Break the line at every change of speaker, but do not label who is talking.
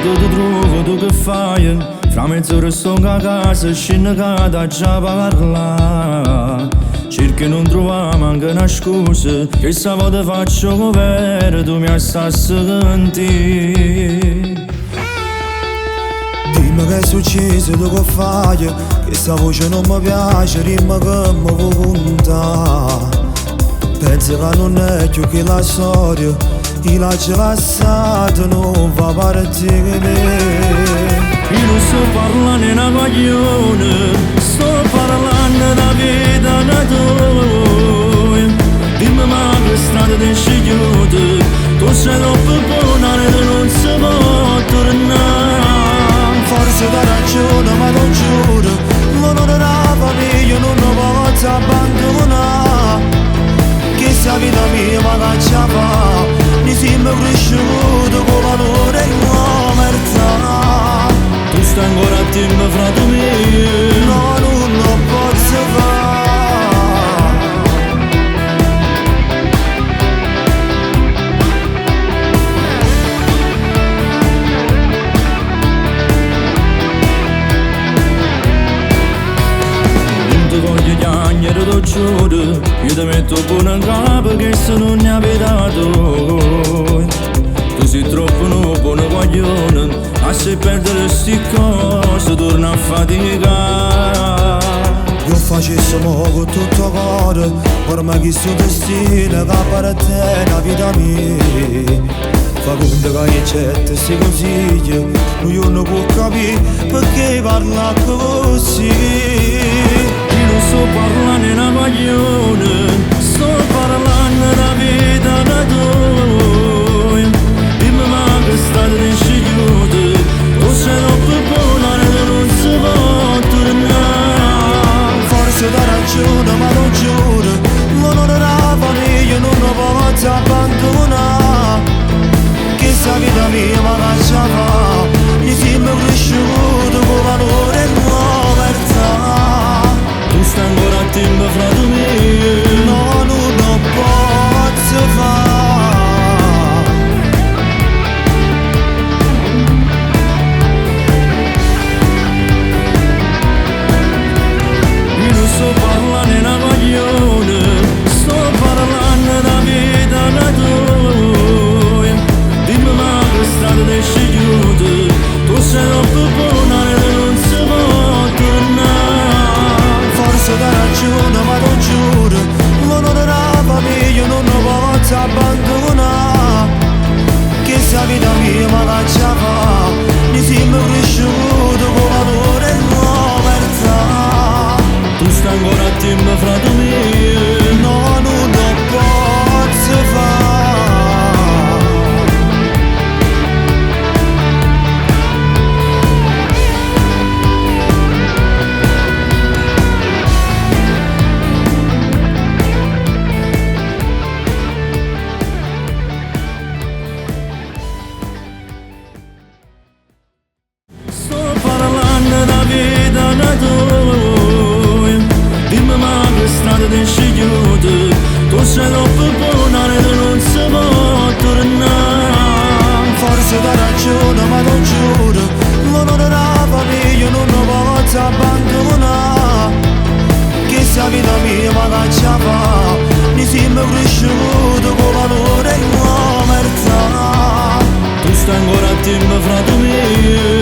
quando ti trovo tu che fai? Fra mezz'ora sto a casa, scendo da già parlare. Cerchi e non troviamo anche una scusa, che stavolta faccio come tu mi stai sentire.
Dimmi che è successo, tu che fai? Che sta voce non mi piace, rima che mi vuoi contare. Penso che non è più che la storia, il l'ha lasciato non va partire.
Io non sto parlando di una coglione, sto parlando della vita da tua. Dimmi ma che strada ti scegliute, tu sei troppo buona e non si può tornare.
Forse da ragione ma non giuro, l'onore della famiglia non lo posso abbandonare. Che sta vita mia ma caccia fa, mi sembra cresciuto con valore e omertà.
Tu stai ancora a tempo fra tu mio,
no, non lo posso fare.
non ti voglio chiagnere, ti giuro, io ti metto buono in capo che se non ne abitato. Tu sei troppo un buono coglione, a se perdere sti cose torna a faticare.
Io facessi con tutto cuore, ormai che sto destino che per te è la vita mia. Fa conto che c'è questi consigli, io non può capire perché parla così.
Io non sto parlando di una coglione, sto parlando della vita da tua. Dimmi ma che strada ti scegliute, tu sei troppo buona e non si può tornare.
Forse da ragione ma non giuro, l'onore della famiglia non lo posso abbandonare. Che sta vita mia ma lascia fa, mi sembra cresciuto con valore e omertà.
Tu stai ancora a tempo fra tu mio,
no, non lo posso fare.
io non sto parlando di una coglione, sto parlando della vita da tua. Dimmi ma che strada ti scegliute, tu sei troppo buona e non si può tornare.
Forse da ragione ma non giuro, l'onore della famiglia non lo posso abbandonare. Che sta vita mia ma lascia fa, mi sembra cresciuto con valore e omertà.
Tu stai ancora a tempo fra tu mio,
no, non lo posso fare.
sto parlando della vita da tua. Dimmi ma che strada ti scegliute, tu sei troppo buona e non si può tornare.
Forse da ragione ma non giuro, l'onore della famiglia non lo posso abbandonare. Che sta vita mia ma lascia fa, mi sembra cresciuto con valore e omertà.
Tu stai ancora a tempo fra tu mio,